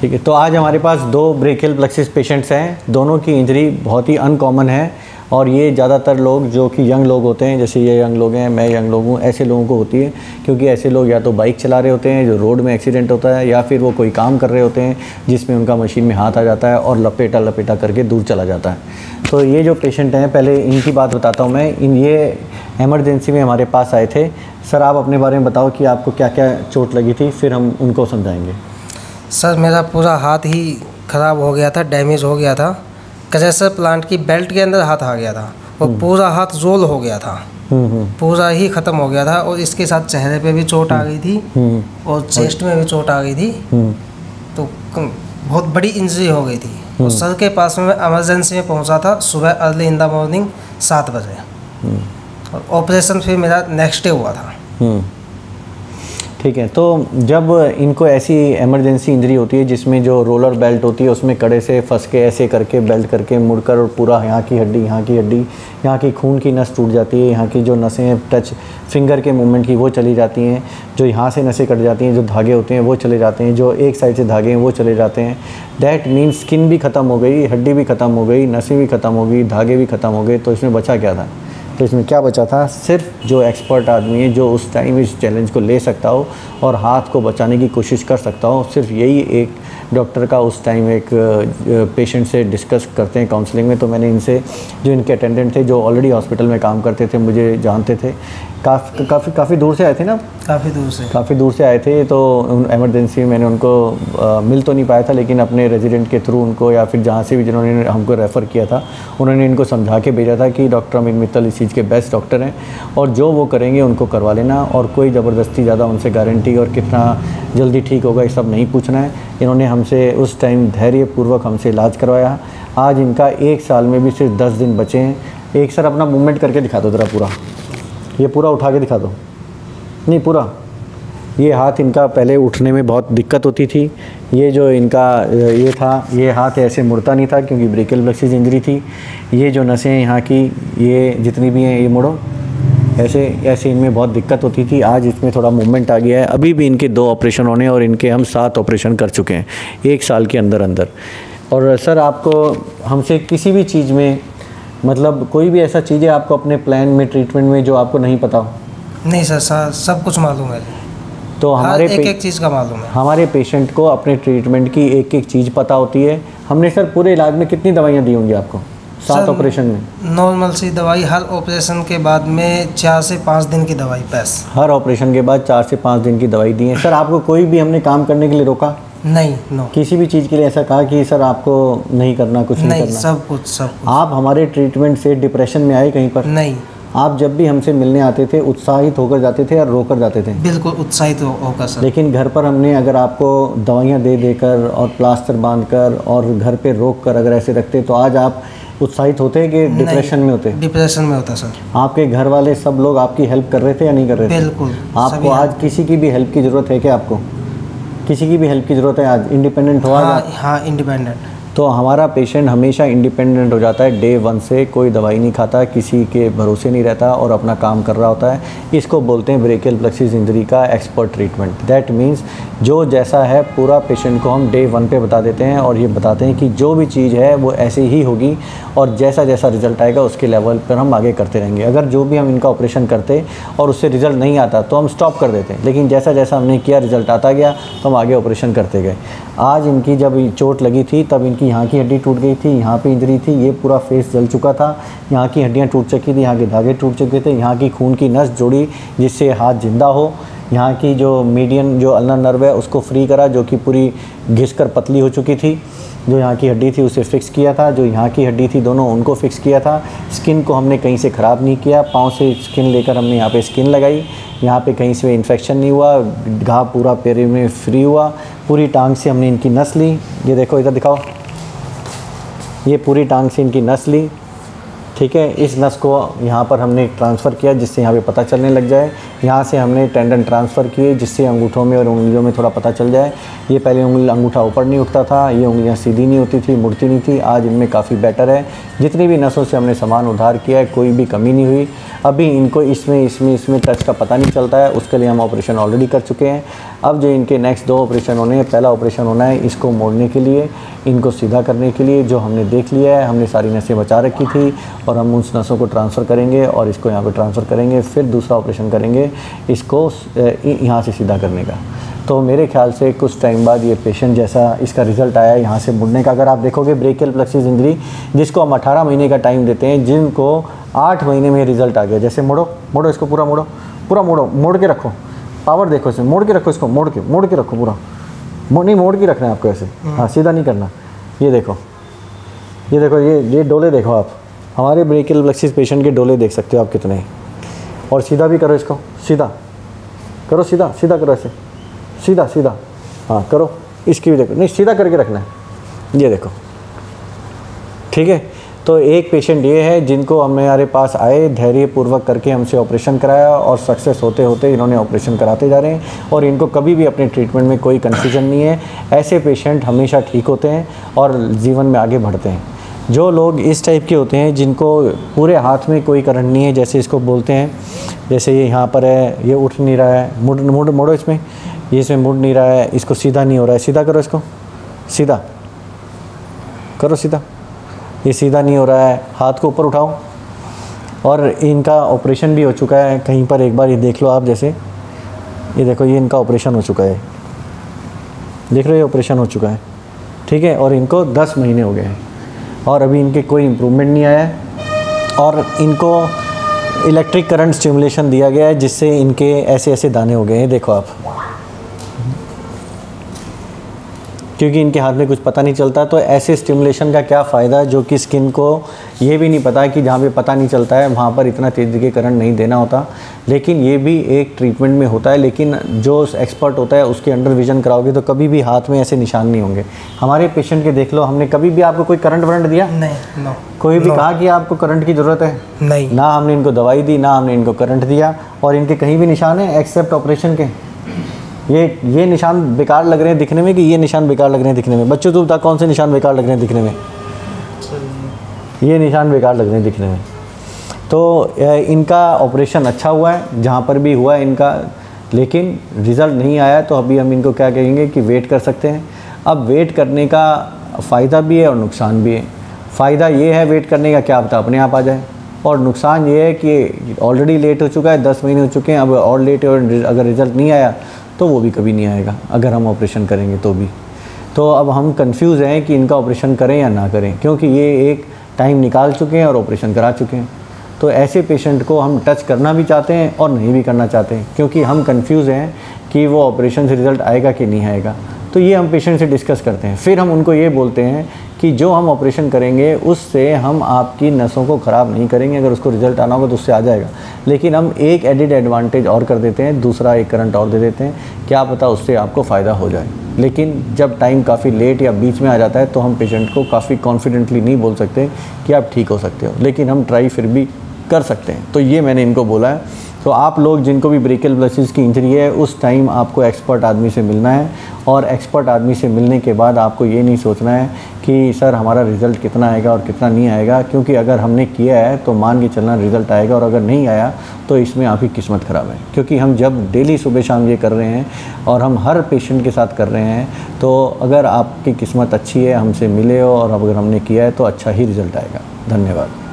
ठीक है, तो आज हमारे पास 2 ब्रेकियल प्लेक्सिस पेशेंट्स हैं। दोनों की इंजरी बहुत ही अनकॉमन है और ये ज़्यादातर लोग जो कि यंग लोग होते हैं, जैसे ये यंग लोग हैं, मैं यंग लोग हूँ, ऐसे लोगों को होती है। क्योंकि ऐसे लोग या तो बाइक चला रहे होते हैं जो रोड में एक्सीडेंट होता है, या फिर वो कोई काम कर रहे होते हैं जिसमें उनका मशीन में हाथ आ जाता है और लपेटा करके दूर चला जाता है। तो ये जो पेशेंट हैं, पहले इनकी बात बताता हूँ मैं। ये एमरजेंसी में हमारे पास आए थे। सर, आप अपने बारे में बताओ कि आपको क्या क्या चोट लगी थी, फिर हम उनको समझाएंगे। सर, मेरा पूरा हाथ ही ख़राब हो गया था, डैमेज हो गया था। क्रेशर प्लांट की बेल्ट के अंदर हाथ आ गया था और पूरा हाथ रोल हो गया था, पूरा ही ख़त्म हो गया था। और इसके साथ चेहरे पे भी चोट आ गई थी और चेस्ट में भी चोट आ गई थी। तो बहुत बड़ी इंजरी हो गई थी। और सर के पास में मैं इमरजेंसी में पहुंचा था सुबह अर्ली इन द मॉर्निंग 7 बजे। और ऑपरेशन फिर मेरा नेक्स्ट डे हुआ था। ठीक है, तो जब इनको ऐसी इमरजेंसी इंजरी होती है जिसमें जो रोलर बेल्ट होती है उसमें कड़े से फंस के ऐसे करके बेल्ट करके मुड़कर, और पूरा यहाँ की हड्डी, यहाँ की खून की नस टूट जाती है, यहाँ की जो नसें टच फिंगर के मूवमेंट की वो चली जाती हैं, जो यहाँ से नसें कट जाती हैं, जो धागे होते हैं वो चले जाते हैं, जो एक साइड से धागे हैं वो चले जाते हैं। दैट मीन्स स्किन भी ख़त्म हो गई, हड्डी भी ख़त्म हो गई, नसें भी ख़त्म हो गई, धागे भी ख़त्म हो गए। तो इसमें बचा क्या था? तो इसमें क्या बचा था? सिर्फ जो एक्सपर्ट आदमी है, जो उस टाइम इस चैलेंज को ले सकता हो और हाथ को बचाने की कोशिश कर सकता हो, सिर्फ यही एक डॉक्टर का उस टाइम एक पेशेंट से डिस्कस करते हैं काउंसलिंग में। तो मैंने इनसे, जो इनके अटेंडेंट थे, जो ऑलरेडी हॉस्पिटल में काम करते थे, मुझे जानते थे, काफ़ी दूर से आए थे ना? काफ़ी दूर से आए थे। तो एमरजेंसी में मैंने उनको मिल तो नहीं पाया था, लेकिन अपने रेजिडेंट के थ्रू उनको, या फिर जहाँ से भी जिन्होंने हमको रेफ़र किया था, उन्होंने इनको समझा के भेजा था कि डॉक्टर अमित मित्तल इस चीज़ के बेस्ट डॉक्टर हैं और जो वो करेंगे उनको करवा लेना, और कोई ज़बरदस्ती ज़्यादा उनसे गारंटी और कितना जल्दी ठीक होगा ये सब नहीं पूछना है। इन्होंने हमसे उस टाइम धैर्यपूर्वक हमसे इलाज करवाया। आज इनका 1 साल में भी सिर्फ 10 दिन बचे हैं। एक सर अपना मूवमेंट करके दिखा दो ज़रा, पूरा ये पूरा उठा के दिखा दो। नहीं, पूरा ये हाथ इनका पहले उठने में बहुत दिक्कत होती थी। ये जो इनका ये था, ये हाथ ऐसे मुड़ता नहीं था क्योंकि ब्रेकियल प्लेक्सिस इंजरी थी। ये जो नसें यहाँ की, ये जितनी भी हैं, ये मुड़ो ऐसे इनमें बहुत दिक्कत होती थी। आज इसमें थोड़ा मूवमेंट आ गया है। अभी भी इनके 2 ऑपरेशन होने और इनके हम 7 ऑपरेशन कर चुके हैं 1 साल के अंदर। और सर, आपको हमसे किसी भी चीज़ में, मतलब कोई भी ऐसा चीज़ है आपको अपने प्लान में, ट्रीटमेंट में, जो आपको नहीं पता हो? नहीं सर, सब कुछ मालूम है। तो हमारे एक चीज़ का मालूम है। हमारे पेशेंट को अपने ट्रीटमेंट की एक चीज़ पता होती है। हमने सर पूरे इलाज में कितनी दवाइयाँ दी होंगी आपको 7 ऑपरेशन में? नॉर्मल सी दवाई हर ऑपरेशन के बाद में 4 से 5 दिन की दवाई बस। हर ऑपरेशन के बाद 4 से 5 दिन की दवाई दी है। सर, आपको कोई भी हमने काम करने के लिए रोका? नहीं, नो। किसी भी चीज़ के लिए ऐसा कहा कि सर आपको नहीं करना, कुछ नहीं करना? सब कुछ। आप हमारे ट्रीटमेंट से डिप्रेशन में आए कहीं पर? नहीं। आप जब भी हमसे मिलने आते थे उत्साहित होकर जाते थे या रोकर जाते थे? बिल्कुल उत्साहित होकर सर। लेकिन घर पर हमने अगर आपको दवाइयाँ दे देकर और प्लास्टर बांधकर और घर पे रोक कर अगर ऐसे रखते, तो आज आप उत्साहित होते कि डिप्रेशन में होते? डिप्रेशन में होता सर। आपके घर वाले सब लोग आपकी हेल्प कर रहे थे या नहीं कर रहे थे? बिल्कुल। आपको आज किसी की भी हेल्प की ज़रूरत है क्या? आपको किसी की भी हेल्प की ज़रूरत है आज? इंडिपेंडेंट हो? हाँ, इंडिपेंडेंट। तो हमारा पेशेंट हमेशा इंडिपेंडेंट हो जाता है। डे 1 से कोई दवाई नहीं खाता, किसी के भरोसे नहीं रहता और अपना काम कर रहा होता है। इसको बोलते हैं ब्रेकियल प्लेक्सिस इंजरी का एक्सपर्ट ट्रीटमेंट। दैट मीन्स जो जैसा है पूरा पेशेंट को हम डे 1 पे बता देते हैं और ये बताते हैं कि जो भी चीज़ है वो ऐसे ही होगी और जैसा जैसा रिज़ल्ट आएगा उसके लेवल पर हम आगे करते रहेंगे। अगर जो भी हम इनका ऑपरेशन करते और उससे रिज़ल्ट नहीं आता तो हम स्टॉप कर देते, लेकिन जैसा जैसा हमने किया रिज़ल्ट आता गया तो हम आगे ऑपरेशन करते गए। आज इनकी जब चोट लगी थी तब इनकी यहाँ की हड्डी टूट गई थी, यहाँ पे इंजरी थी, ये पूरा फेस जल चुका था, यहाँ की हड्डियाँ टूट चुकी थी, यहाँ के धागे टूट चुके थे, यहाँ की खून की नस जोड़ी जिससे हाथ जिंदा हो, यहाँ की जो मीडियन जो अल्नर नर्व है उसको फ्री करा जो कि पूरी घिसकर पतली हो चुकी थी, जो यहाँ की हड्डी थी उसे फिक्स किया था, जो यहाँ की हड्डी थी दोनों उनको फिक्स किया था। स्किन को हमने कहीं से ख़राब नहीं किया, पाँव से स्किन लेकर हमने यहाँ पे स्किन लगाई, यहाँ पे कहीं से इन्फेक्शन नहीं हुआ, घाव पूरा पैर में फ्री हुआ, पूरी टांग से हमने इनकी नस ली। ये देखो, इधर दिखाओ, ये पूरी टांग से इनकी नस ली, ठीक है। इस नस को यहाँ पर हमने ट्रांसफ़र किया जिससे यहाँ पे पता चलने लग जाए। यहाँ से हमने टेंडन ट्रांसफ़र किए जिससे अंगूठों में और उंगलियों में थोड़ा पता चल जाए। ये पहले अंगूठा ऊपर नहीं उठता था, ये उंगलियाँ सीधी नहीं होती थी, मुड़ती नहीं थी। आज इनमें काफ़ी बेटर है। जितनी भी नसों से हमने सामान उधार किया है कोई भी कमी नहीं हुई। अभी इनको इसमें टच का पता नहीं चलता है, उसके लिए हम ऑपरेशन ऑलरेडी कर चुके हैं। अब जो इनके नेक्स्ट 2 ऑपरेशन होने हैं, पहला ऑपरेशन होना है इसको मोड़ने के लिए, इनको सीधा करने के लिए। जो हमने देख लिया है, हमने सारी नसें बचा रखी थी और हम उस नसों को ट्रांसफ़र करेंगे और इसको यहाँ पे ट्रांसफ़र करेंगे। फिर दूसरा ऑपरेशन करेंगे इसको यहाँ से सीधा करने का। तो मेरे ख्याल से कुछ टाइम बाद ये पेशेंट जैसा इसका रिज़ल्ट आया यहाँ से मुड़ने का, अगर आप देखोगे ब्रेकियल प्लेक्सिस इंजरी जिसको हम 18 महीने का टाइम देते हैं, जिनको 8 महीने में रिज़ल्ट आ गया। जैसे मोड़ो इसको, पूरा मोड़ो, मोड़ के रखो, पावर देखो इसमें, मोड़ के रखो इसको, मोड़ के रखो पूरा, नहीं मोड़ के रखना है आपको ऐसे, हाँ सीधा नहीं करना। ये देखो ये डोले देखो आप, हमारे ब्रेकियल प्लेक्सिस पेशेंट के डोले देख सकते हो आप कितने। और सीधा भी करो इसको, सीधा करो, सीधा करो ऐसे, सीधा हाँ करो। इसकी भी देखो, नहीं सीधा करके रखना है, ये देखो, ठीक है। तो एक पेशेंट ये है जिनको हमारे पास आए, धैर्यपूर्वक करके हमसे ऑपरेशन कराया और सक्सेस होते होते इन्होंने ऑपरेशन कराते जा रहे हैं और इनको कभी भी अपने ट्रीटमेंट में कोई कन्फ्यूजन नहीं है। ऐसे पेशेंट हमेशा ठीक होते हैं और जीवन में आगे बढ़ते हैं। जो लोग इस टाइप के होते हैं जिनको पूरे हाथ में कोई करंट नहीं है, जैसे इसको बोलते हैं, जैसे ये यहाँ पर है, ये उठ नहीं रहा है, मोड़ो इसमें, ये इसमें मुड़ नहीं रहा है, इसको सीधा नहीं हो रहा है, सीधा करो इसको, सीधा करो, सीधा, ये सीधा नहीं हो रहा है, हाथ को ऊपर उठाओ। और इनका ऑपरेशन भी हो चुका है कहीं पर, एक बार ये देख लो आप, जैसे ये देखो ये इनका ऑपरेशन हो चुका है, देख रहे हो ऑपरेशन हो चुका है, ठीक है। और इनको 10 महीने हो गए हैं और अभी इनके कोई इम्प्रूवमेंट नहीं आया है। और इनको इलेक्ट्रिक करंट स्टिमुलेशन दिया गया है जिससे इनके ऐसे दाने हो गए हैं, देखो आप, क्योंकि इनके हाथ में कुछ पता नहीं चलता। तो ऐसे स्टिमुलेशन का क्या फ़ायदा, जो कि स्किन को ये भी नहीं पता है कि जहाँ पे पता नहीं चलता है वहाँ पर इतना तेज़ी के करंट नहीं देना होता। लेकिन ये भी एक ट्रीटमेंट में होता है। लेकिन जो एक्सपर्ट होता है उसके अंडर विजन कराओगे तो कभी भी हाथ में ऐसे निशान नहीं होंगे। हमारे पेशेंट के देख लो, हमने कभी भी आपको कोई करंट वरंट दिया? नहीं, नो। कोई भी कहा कि आपको करंट की ज़रूरत है? नहीं। ना हमने इनको दवाई दी, ना हमने इनको करंट दिया। और इनके कहीं भी निशान है एक्सेप्ट ऑपरेशन के। ये निशान बेकार लग रहे हैं दिखने में कि ये निशान बेकार लग रहे हैं दिखने में? बच्चों तो बता, कौन से निशान बेकार लग रहे हैं दिखने में? ये निशान बेकार लग रहे हैं दिखने में। तो इनका ऑपरेशन अच्छा हुआ है जहाँ पर भी हुआ है इनका, लेकिन रिज़ल्ट नहीं आया। तो अभी हम इनको क्या कहेंगे कि वेट कर सकते हैं। अब वेट करने का फ़ायदा भी है और नुकसान भी है। फ़ायदा ये है वेट करने का, क्या पता अपने आप आ जाए। और नुकसान ये है कि ऑलरेडी लेट हो चुका है, 10 महीने हो चुके हैं, अब और लेट है और अगर रिज़ल्ट नहीं आया तो वो भी कभी नहीं आएगा अगर हम ऑपरेशन करेंगे तो भी। तो अब हम कंफ्यूज हैं कि इनका ऑपरेशन करें या ना करें, क्योंकि ये एक टाइम निकाल चुके हैं और ऑपरेशन करा चुके हैं। तो ऐसे पेशेंट को हम टच करना भी चाहते हैं और नहीं भी करना चाहते हैं, क्योंकि हम कंफ्यूज हैं कि वो ऑपरेशन से रिज़ल्ट आएगा कि नहीं आएगा। तो ये हम पेशेंट से डिस्कस करते हैं। फिर हम उनको ये बोलते हैं कि जो हम ऑपरेशन करेंगे उससे हम आपकी नसों को ख़राब नहीं करेंगे। अगर उसको रिज़ल्ट आना होगा तो उससे आ जाएगा, लेकिन हम एक एडिड एडवांटेज और कर देते हैं, दूसरा एक करंट और दे देते हैं, क्या पता उससे आपको फ़ायदा हो जाए। लेकिन जब टाइम काफ़ी लेट या बीच में आ जाता है तो हम पेशेंट को काफ़ी कॉन्फिडेंटली नहीं बोल सकते कि आप ठीक हो सकते हो, लेकिन हम ट्राई फिर भी कर सकते हैं। तो ये मैंने इनको बोला है। तो आप लोग जिनको भी ब्रेकियल प्लेक्सिस की इंजरी है, उस टाइम आपको एक्सपर्ट आदमी से मिलना है। और एक्सपर्ट आदमी से मिलने के बाद आपको ये नहीं सोचना है कि सर हमारा रिज़ल्ट कितना आएगा और कितना नहीं आएगा, क्योंकि अगर हमने किया है तो मान के चलना रिज़ल्ट आएगा, और अगर नहीं आया तो इसमें आपकी किस्मत ख़राब है। क्योंकि हम जब डेली सुबह शाम ये कर रहे हैं और हम हर पेशेंट के साथ कर रहे हैं, तो अगर आपकी किस्मत अच्छी है, हमसे मिले हो और अगर हमने किया है तो अच्छा ही रिज़ल्ट आएगा। धन्यवाद।